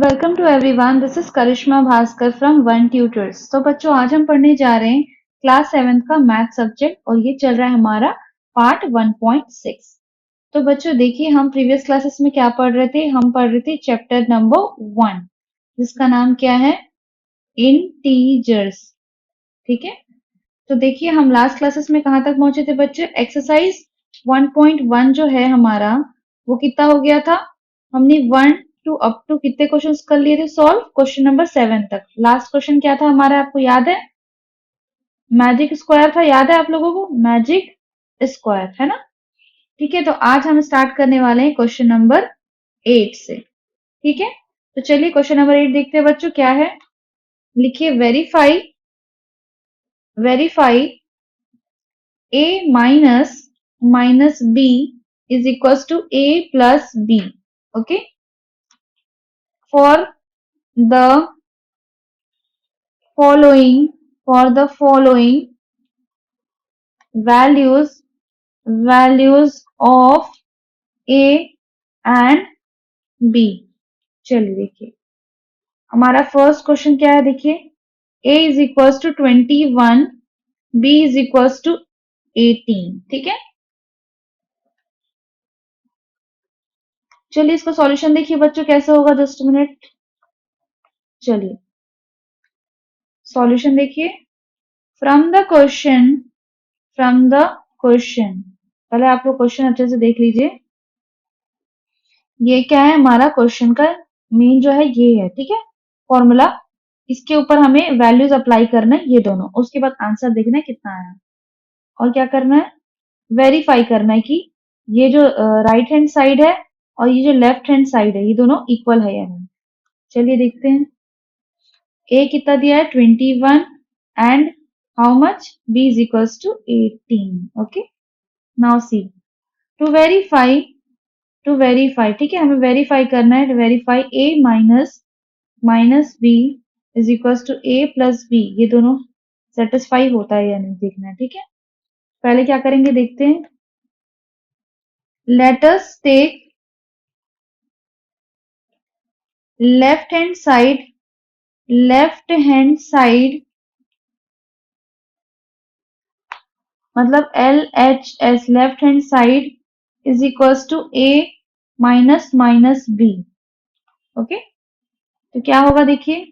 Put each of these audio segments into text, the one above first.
Welcome to everyone, this is Karishma Bhaskar from One Tutors. तो बच्चों, आज हम पढ़ने जा रहे हैं क्लास 7 का मैथ सब्जेक्ट और ये चल रहा है हमारा पार्ट 1.6। तो बच्चों देखिए, हम प्रीवियस क्लासेस में क्या पढ़ रहे थे। हम पढ़ रहे थे चैप्टर नंबर 1, जिसका नाम क्या है, इंटीजर्स। ठीक है, तो देखिए हम लास्ट क्लासेस में कहाँ तक पहुंचे थे बच्चे। एक्सरसाइज 1.1 जो है हमारा, वो कितना हो गया था। हमने 1 टू अप टू कितने क्वेश्चंस कर लिए थे सॉल्व, क्वेश्चन नंबर 7 तक। लास्ट क्वेश्चन क्या था हमारा, आपको याद है, मैजिक स्क्वायर था। याद है आप लोगों को, मैजिक स्क्वायर, है ना। ठीक है, तो आज हम स्टार्ट करने वाले हैं क्वेश्चन नंबर 8 से। ठीक है, तो चलिए क्वेश्चन नंबर 8 देखते हैं बच्चों, क्या है। लिखिए, verify verify a minus b is equals to a plus b. Okay, for the following values of a and b. चलिए देखिए, हमारा फर्स्ट क्वेश्चन क्या है। देखिए, a is equals to 21, b is equals to 18। ठीक है, चलिए इसका सॉल्यूशन देखिए बच्चों कैसे होगा। जस्ट मिनट, चलिए सॉल्यूशन देखिए। फ्रॉम द क्वेश्चन पहले आप लोग क्वेश्चन अच्छे से देख लीजिए। ये क्या है, हमारा क्वेश्चन का मेन जो है ये है। ठीक है, फॉर्मूला, इसके ऊपर हमें वैल्यूज अप्लाई करना है, ये दोनों। उसके बाद आंसर देखना है कितना आया, और क्या करना है, वेरीफाई करना है कि ये जो राइट हैंड साइड है और ये जो लेफ्ट हैंड साइड है, ये दोनों इक्वल है या नहीं। चलिए देखते हैं। ए कितना दिया है, 21, and how much, B is equals to 18। Okay, now see, to verify ठीक है, हमें वेरीफाई करना है। Verify a minus B is equals to a plus B, ये दोनों सेटिस्फाई होता है या नहीं देखना है। ठीक है, पहले क्या करेंगे देखते हैं। Let us take left hand side मतलब LHS, left hand side is equals to a minus B. Okay, तो क्या होगा देखिए,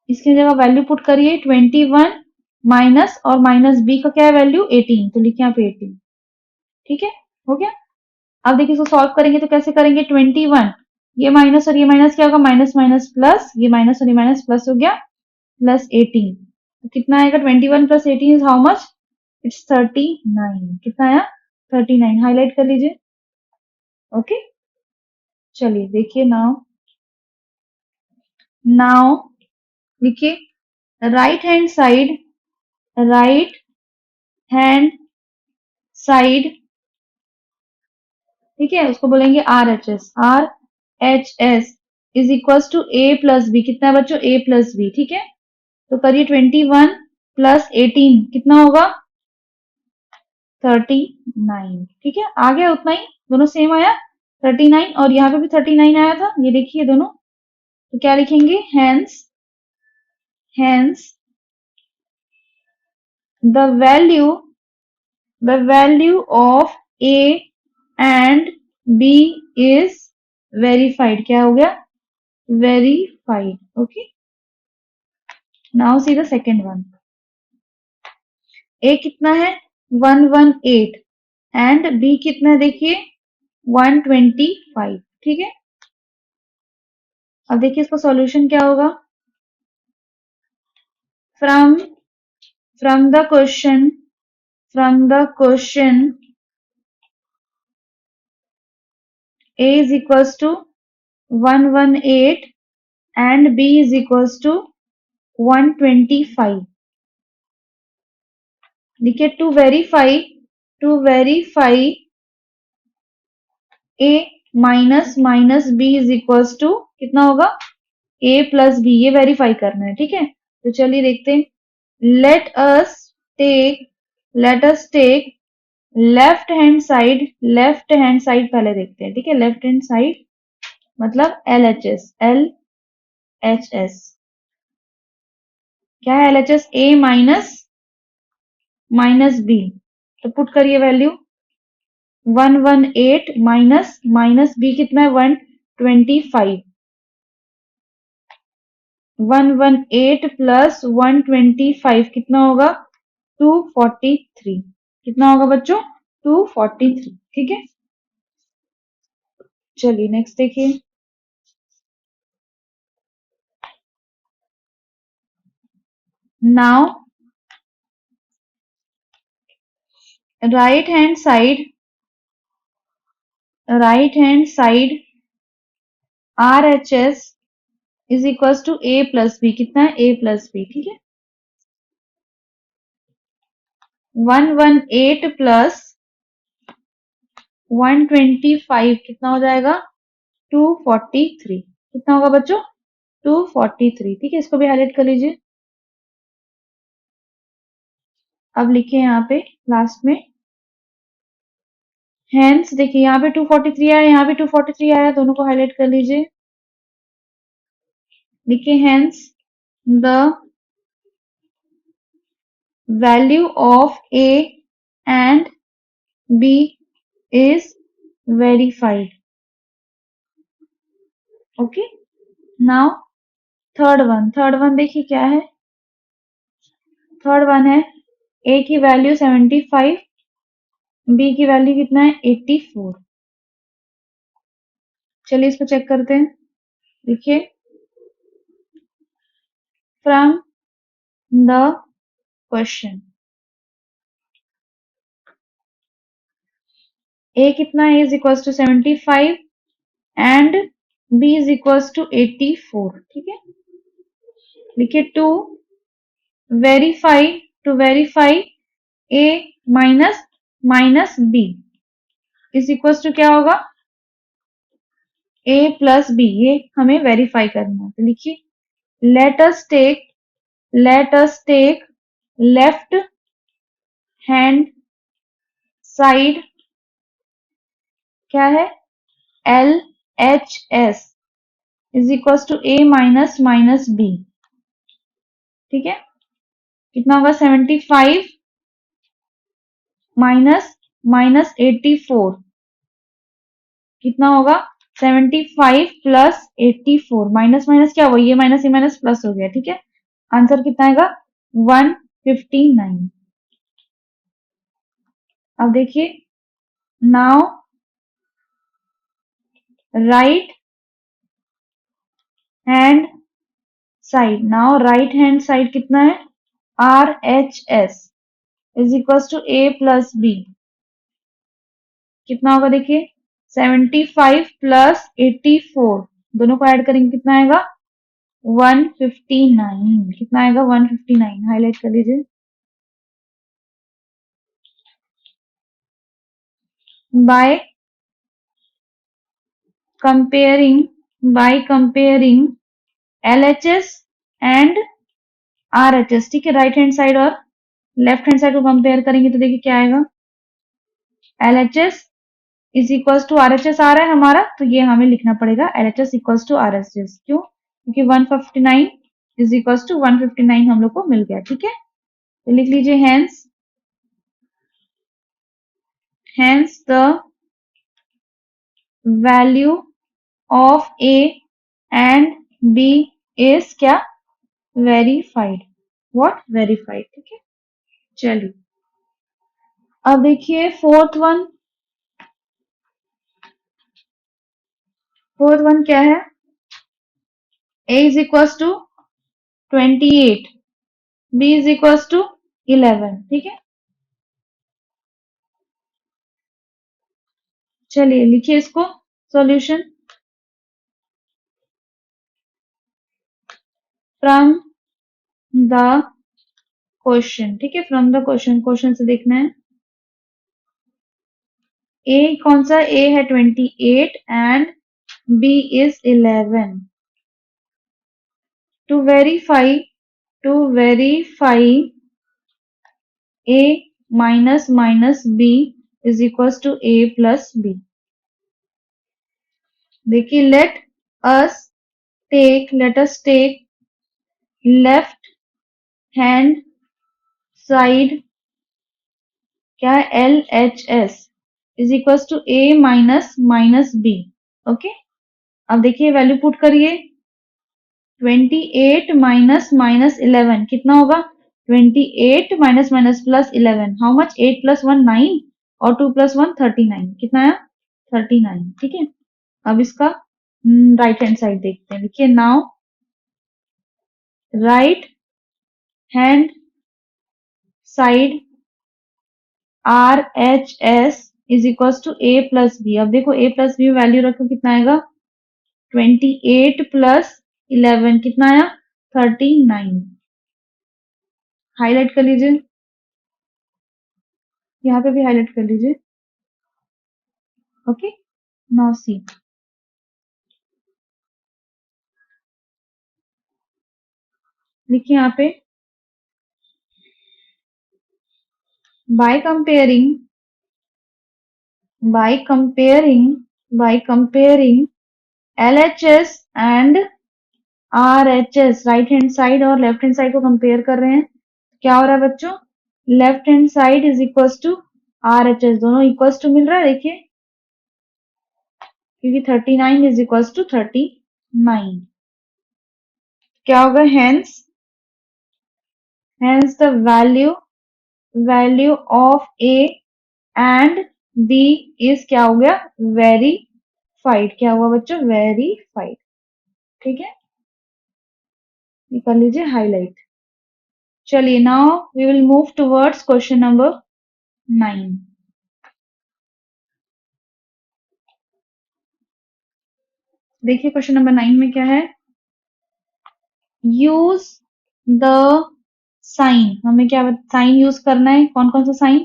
इसकी जगह वैल्यू पुट करिए। 21 माइनस और माइनस बी का क्या है वैल्यू, 18, तो लिखिए यहाँ पे 18। ठीक है, हो गया। अब देखिए इसको सॉल्व करेंगे तो कैसे करेंगे। 21, ये माइनस और ये माइनस क्या होगा, माइनस माइनस प्लस, ये माइनस और ये माइनस प्लस हो गया, प्लस 18। तो कितना आएगा, 21 plus 18 is how much, it's 39। कितना आया, 39। हाईलाइट कर लीजिए। ओके, चलिए देखिए। नाउ लिखिए, राइट हैंड साइड, ठीक है, उसको बोलेंगे RHS is equals to a plus B. कितना है बच्चों, a प्लस बी। ठीक है, तो करिए 21 प्लस 18 कितना होगा, 39। ठीक है, आ गया उतना ही, दोनों सेम आया 39, और यहाँ पे भी 39 आया था, ये देखिए दोनों। तो क्या लिखेंगे, hence the value of a and b is verified. क्या हो गया, verified. Okay, now see the second one. a कितना है, 118, एंड b कितना है देखिए, 125। ठीक है, अब देखिए इसका सॉल्यूशन क्या होगा। From the question a is equals to 118 and b is equals to 125। देखिए, to verify a minus B is equals to कितना होगा, a प्लस बी, ये वेरीफाई करना है। ठीक है, तो चलिए देखते हैं। Let us take left hand side पहले देखते हैं। ठीक है, लेफ्ट हैंड साइड मतलब LHS, एच एस क्या है? LHS A minus B. तो पुट करिए वैल्यू 118 माइनस बी कितना है? 125। 118 प्लस 125 कितना होगा? 243। कितना होगा बच्चों? 243। ठीक है, चलिए नेक्स्ट देखिए। Now right hand side RHS is equal to A plus B. कितना है? A plus B. ठीक है, 118 प्लस 125 कितना हो जाएगा? 243। कितना होगा बच्चों? 243। ठीक है, इसको भी हाईलाइट कर लीजिए। अब लिखिए यहाँ पे लास्ट में हेंस। देखिए यहाँ पे 243 आया, यहाँ पे 243 आया, दोनों को हाईलाइट कर लीजिए। लिखिए hence the value of A and B is verified. Okay, now third one देखिए क्या है। थर्ड वन है A की वैल्यू 75, B की वैल्यू कितना है? 84। चलिए इसको चेक करते हैं। देखिए फ्रॉम द क्वेश्चन A कितना है? Is equal to 75 and B is equal to 84। ठीक है, लिखिए verify to verify A minus B is equal to क्या होगा? A plus B। ये हमें वेरीफाई करना है। तो लिखिए let us take left hand side क्या है? LHS is equal to A minus B। ठीक है, कितना होगा? 75 माइनस 84 कितना होगा? 75 प्लस 84। माइनस माइनस क्या हुआ? ये माइनस प्लस हो गया। ठीक है, आंसर कितना आएगा? 159। अब देखिए now right hand right hand side कितना है? RHS is equal to A plus B. कितना होगा? देखिए 75 प्लस 84 दोनों को ऐड करेंगे कितना आएगा? 159। कितना आएगा? 159। हाईलाइट कर लीजिए। By comparing LHS and RHS। ठीक है, राइट हैंड साइड और लेफ्ट हैंड साइड को कंपेयर करेंगे तो देखिए क्या आएगा? LHS is equal to RHS आ रहा है हमारा, तो ये हमें लिखना पड़ेगा LHS इक्वल टू RHS। क्यों? क्योंकि 159 इज इक्वल टू 159 हम लोग को मिल गया। ठीक है, तो लिख लीजिए hence the value of A and B is क्या? वेरीफाइड। व्हाट? वेरीफाइड। ठीक है, चलिए अब देखिए फोर्थ वन क्या है? A is equal to 28, B is equal to 11। ठीक है, चलिए लिखिए इसको सॉल्यूशन फ्रॉम द क्वेश्चन। ठीक है, फ्रॉम द क्वेश्चन से देखना है। ए कौन सा? ए है 28 and B is 11। To verify A minus B is equal to A plus B. देखिए let us let us take left hand side क्या है LHS is equal to A minus B। Okay, अब देखिए value put करिए 28 minus 11 कितना होगा 28 minus plus 11 how much 8 plus 1 9 और 2 plus 1 39 कितना आया 39। ठीक है, अब इसका राइट हैंड साइड देखते हैं। देखिए now right hand side RHS is equal to A plus B. अब देखो A प्लस बी वैल्यू रखो कितना आएगा 28 प्लस 11 कितना आया 39। हाईलाइट कर लीजिए, यहाँ पे भी हाईलाइट कर लीजिए। ओके, नाउ सी लिखिए यहाँ पे by comparing by comparing by comparing LHS and RHS right hand side और लेफ्ट हैंड साइड को कंपेयर कर रहे हैं। क्या हो रहा है बच्चों left hand side is equal to RHS दोनों इक्वल टू मिल रहा है। देखिए क्योंकि 39 इज इक्वल टू 39 क्या होगा hence the value of A and B is क्या हो गया वेरीफाइड। क्या हुआ बच्चों वेरीफाइड। ठीक है, ये कर लीजिए हाईलाइट। चलिए now we will move towards question number 9। देखिए क्वेश्चन नंबर 9 में क्या है यूज द साइन। हमें क्या साइन यूज करना है कौन कौन सा sign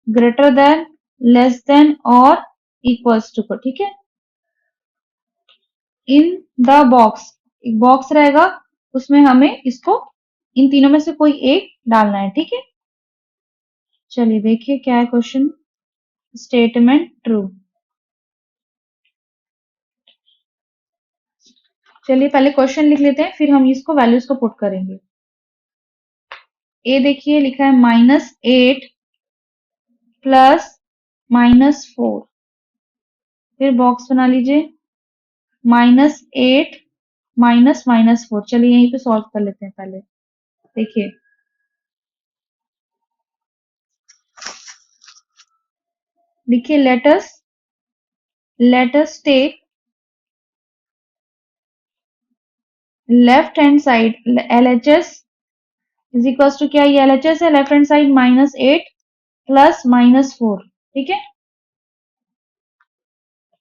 greater than less than और इक्वल्स टू को। ठीक है, इन द बॉक्स एक बॉक्स रहेगा उसमें हमें इसको इन तीनों में से कोई एक डालना है। ठीक है, चलिए देखिए क्या है क्वेश्चन स्टेटमेंट ट्रू। चलिए पहले क्वेश्चन लिख लेते हैं फिर हम इसको वैल्यूज को पुट करेंगे। ए देखिए लिखा है -8 प्लस -4 फिर बॉक्स बना लीजिए -8 -4। चलिए यहीं पे सॉल्व कर लेते हैं पहले। देखिए देखिए let's take left hand side LHS is equal to क्या ये LHS है लेफ्ट हैंड साइड -8 प्लस -4। ठीक है,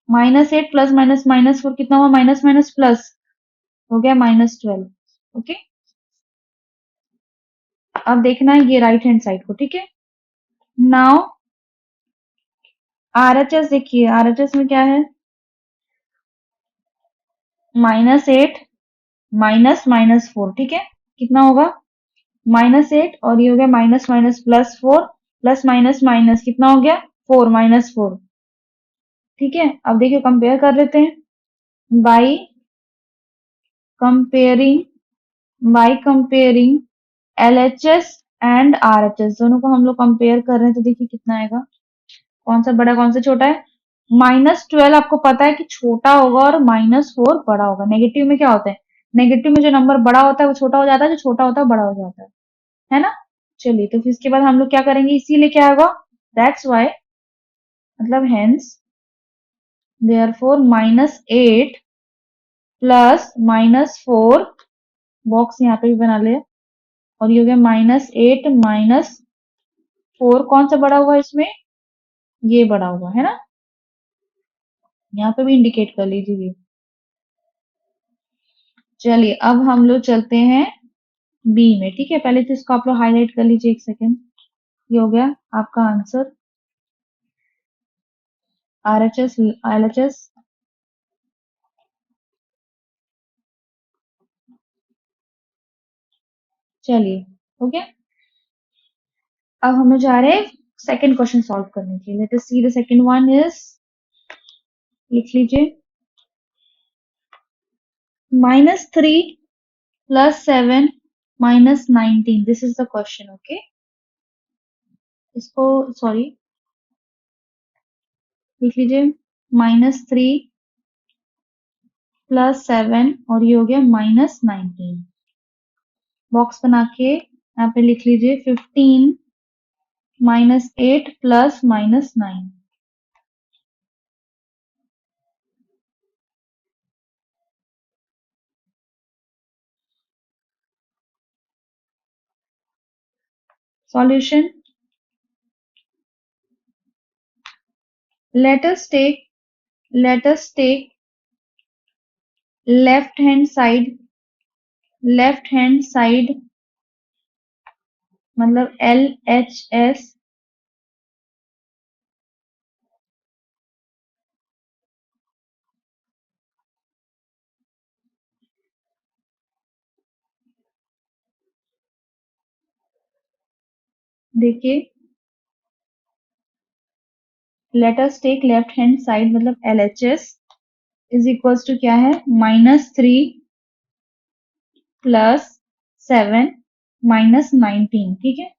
-8 प्लस -4 कितना हुआ माइनस माइनस प्लस हो गया -12। ओके, अब देखना है ये राइट हैंड साइड को। ठीक है, नाउ RHS देखिए RHS में क्या है -8 -4। ठीक है, कितना होगा -8 और ये हो गया minus minus +4 plus minus minus कितना हो गया 4 -4। ठीक है, अब देखिए कंपेयर कर लेते हैं by comparing LHS and RHS दोनों को हम लोग कंपेयर कर रहे हैं तो देखिए कितना आएगा कौन सा बड़ा कौन सा छोटा है -12 आपको पता है कि छोटा होगा और -4 बड़ा होगा। नेगेटिव में क्या होता है नेगेटिव में जो नंबर बड़ा होता है वो छोटा हो जाता है जो छोटा होता है बड़ा हो जाता है ना। चलिए तो फिर इसके बाद हम लोग क्या करेंगे इसीलिए क्या होगा दैट्स वाई मतलब हेंस देयरफॉर -8 प्लस -4 बॉक्स यहाँ पे भी बना ले और ये हो गया -8 -4 कौन सा बड़ा हुआ इसमें ये बड़ा हुआ है ना। यहाँ पे भी इंडिकेट कर लीजिए ये। चलिए अब हम लोग चलते हैं बी में। ठीक है, पहले तो इसको आप लोग हाईलाइट कर लीजिए एक सेकेंड। ये हो गया आपका आंसर LHS। चलिए हो गया, अब हम लोग जा रहे हैं सेकंड क्वेश्चन सॉल्व करने के लिए। Let us see the second one is लिख लीजिए -3 +7 -19 this is the question okay. इसको सॉरी लिख लीजिए -3 +7 और ये हो गया -19। बॉक्स बना के यहाँ पे लिख लीजिए 15 -8 plus -9। Solution let us take left hand side मतलब LHS देखिए let us take left hand side मतलब LHS इज इक्वल्स टू क्या है -3 +7 -19 ठीक है।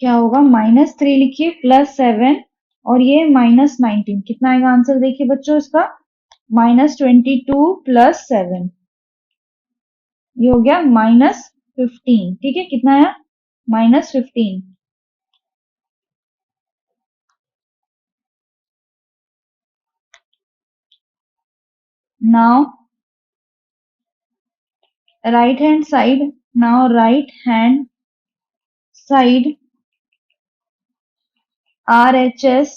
क्या होगा -3 लिखिए +7 और ये -19 कितना आएगा आंसर देखिए बच्चों इसका -22 +7 ये हो गया -15 ठीक है कितना आया -15। Now right hand side right hand side RHS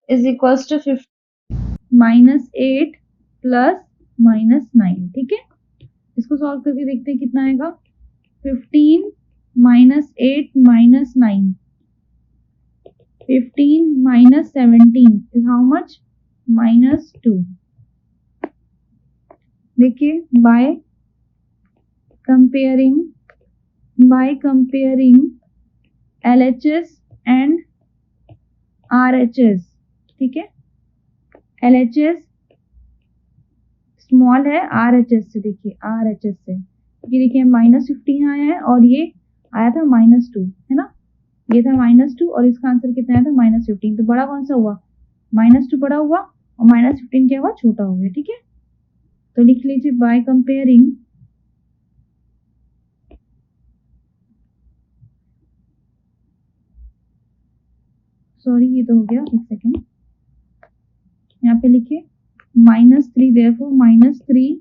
is equals to -8 plus -9 ठीक है। इसको सॉल्व करके देखते हैं कितना आएगा 15 -8 -9 15 -17 is how much -2। देखिए comparing LHS and RHS ठीक है। LHS स्मॉल है RHS से देखिए RHS से ये देखिए -15 आया है और ये आया था -2 है ना। ये था -2 और इसका आंसर कितना आया था -15 तो बड़ा कौन सा हुआ -2 बड़ा हुआ और -15 क्या हुआ छोटा हो गया ठीक है। तो लिख लीजिए बाय कंपेयरिंग सॉरी ये तो हो गया एक सेकेंड यहाँ पे लिखिए -3 therefore -3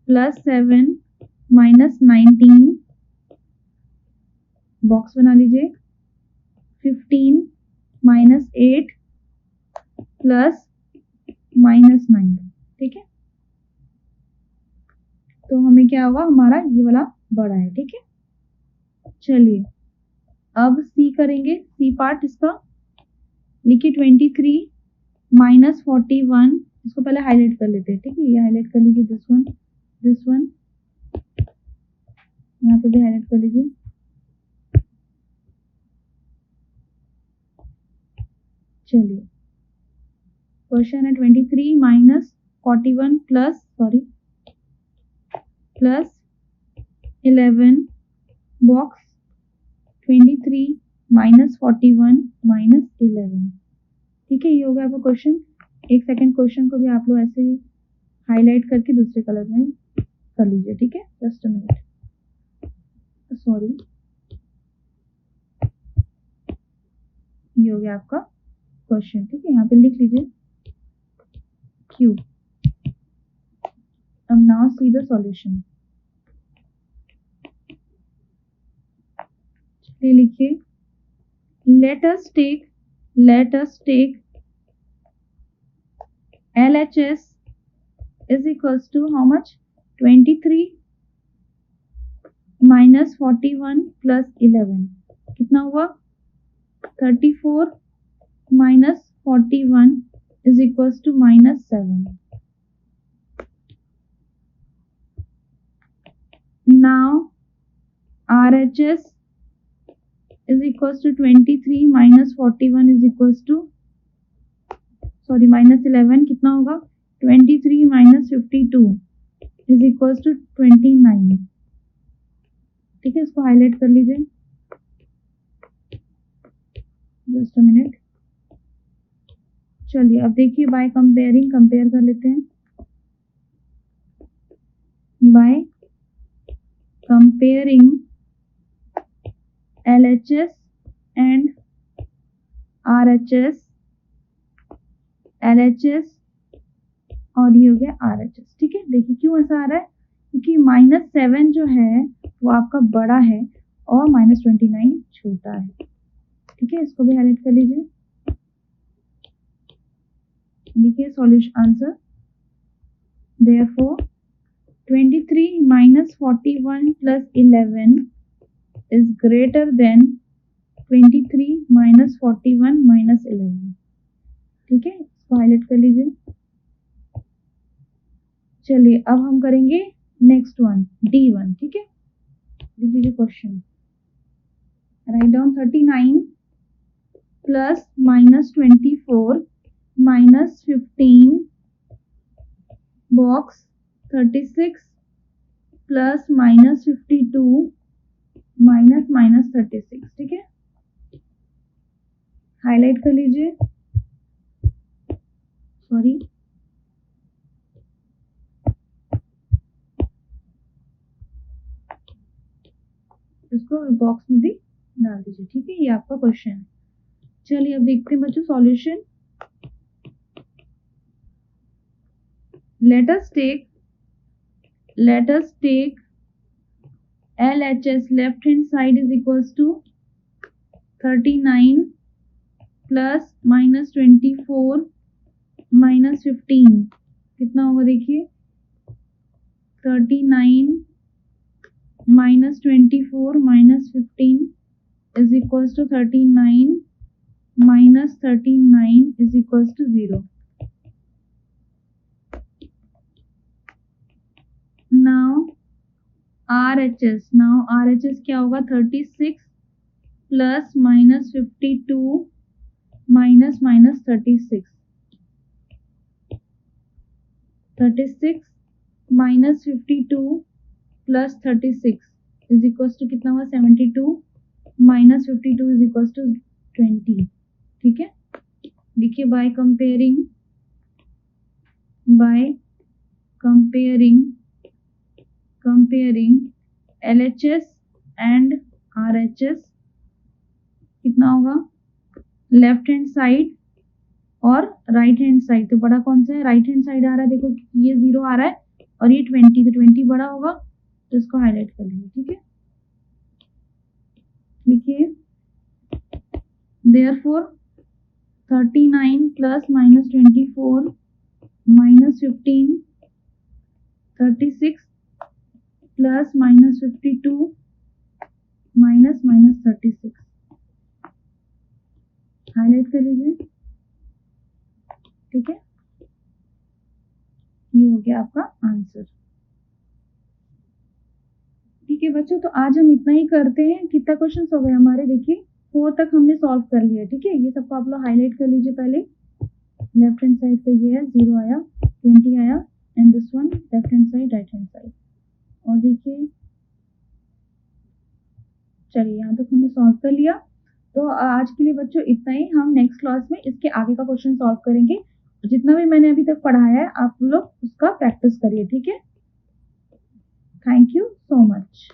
+7 -19 बॉक्स बना लीजिए 15 -8 प्लस -9 ठीक है। तो हमें क्या होगा हमारा ये वाला बड़ा है ठीक है। चलिए अब सी करेंगे सी पार्ट इसका लिखिए 23 -41 इसको पहले हाईलाइट कर लेते हैं ठीक है। ये हाईलाइट कर लीजिए दिस वन यहाँ पे भी हाईलाइट कर लीजिए। चलिए क्वेश्चन है 23 -41 प्लस 11 बॉक्स 23 -41 -11 ठीक है। ये हो गया आपका क्वेश्चन। एक सेकंड क्वेश्चन को भी आप लोग ऐसे ही हाईलाइट करके दूसरे कलर में कर लीजिए ठीक है। जस्ट अ मिनट सॉरी ये हो गया आपका क्वेश्चन ठीक है। यहाँ पे लिख लीजिए क्यू। अब नाउ सी द सॉल्यूशन लिखिए let us take LHS is equals to how much 23 -41 plus 11 कितना हुआ 34 -41 is equals to -7। now RHS is equals to 23 -41 is equals to sorry -11 कितना होगा 23 minus 52 is equals to 29। ठीक है, इसको highlight कर लीजिए। Just a minute. चलिए अब देखिए, बाय कंपेयरिंग, कंपेयर कर लेते हैं। Bye comparing LHS and RHS, LHS और ये हो गया RHS। ठीक है, देखिए क्यों ऐसा आ रहा है, क्योंकि -7 जो है वो आपका बड़ा है और -29 छोटा है। ठीक है, इसको भी हाईलाइट कर लीजिए। देखिए solution answer, therefore 23 minus 41 plus 11 is greater than 23 minus 41 minus 11। ठीक है, इसको हाईलाइट कर लीजिए। चलिए अब हम करेंगे नेक्स्ट वन, D1। ठीक है, लिख लीजिए question. Write down 39 plus -24 minus 15 box 36 plus -52 minus -36। ठीक है, हाईलाइट कर लीजिए। सॉरी, इसको बॉक्स में भी डाल दीजिए। ठीक है, ये आपका क्वेश्चन है। चलिए अब देखते हैं बच्चों solution. let us take LHS left hand side is equals to 39 plus -24 minus 15। कितना होगा देखिए, 39 minus 24 minus 15 is equals to 39 minus 39 is equals to 0। now RHS क्या होगा, 36 plus -52 minus -36। 36 minus 52 plus 36 is equals to कितना हुआ, 72 minus 52 is equals to 20। ठीक है, देखिए bye comparing LHS and RHS कितना होगा, लेफ्ट हैंड साइड और राइट हैंड साइड। तो बड़ा कौन सा है, राइट हैंड साइड आ रहा है। देखो ये 0 आ रहा है और ये 20, तो 20 बड़ा होगा, तो इसको हाईलाइट कर लीजिए। ठीक है, लिखिए therefore 39 plus -24 minus 15 36 plus -52 minus -36। Highlight कर लीजिए। ठीक है, ये हो गया आपका आंसर। ठीक है बच्चों, तो आज हम इतना ही करते हैं। कितना क्वेश्चन हो गए हमारे, देखिए 4 तक हमने सॉल्व कर लिया। ठीक है, ये सबको आप लोग हाईलाइट कर लीजिए। पहले लेफ्ट हैंड साइड पे ये है, 0 आया, 20 आया, and this one left hand side, right hand side. और देखिए, चलिए यहाँ तक हमने सॉल्व कर लिया। तो आज के लिए बच्चों इतना ही। हम नेक्स्ट क्लास में इसके आगे का क्वेश्चन सॉल्व करेंगे। जितना भी मैंने अभी तक पढ़ाया है आप लोग उसका प्रैक्टिस करिए। ठीक है, थैंक यू सो मच।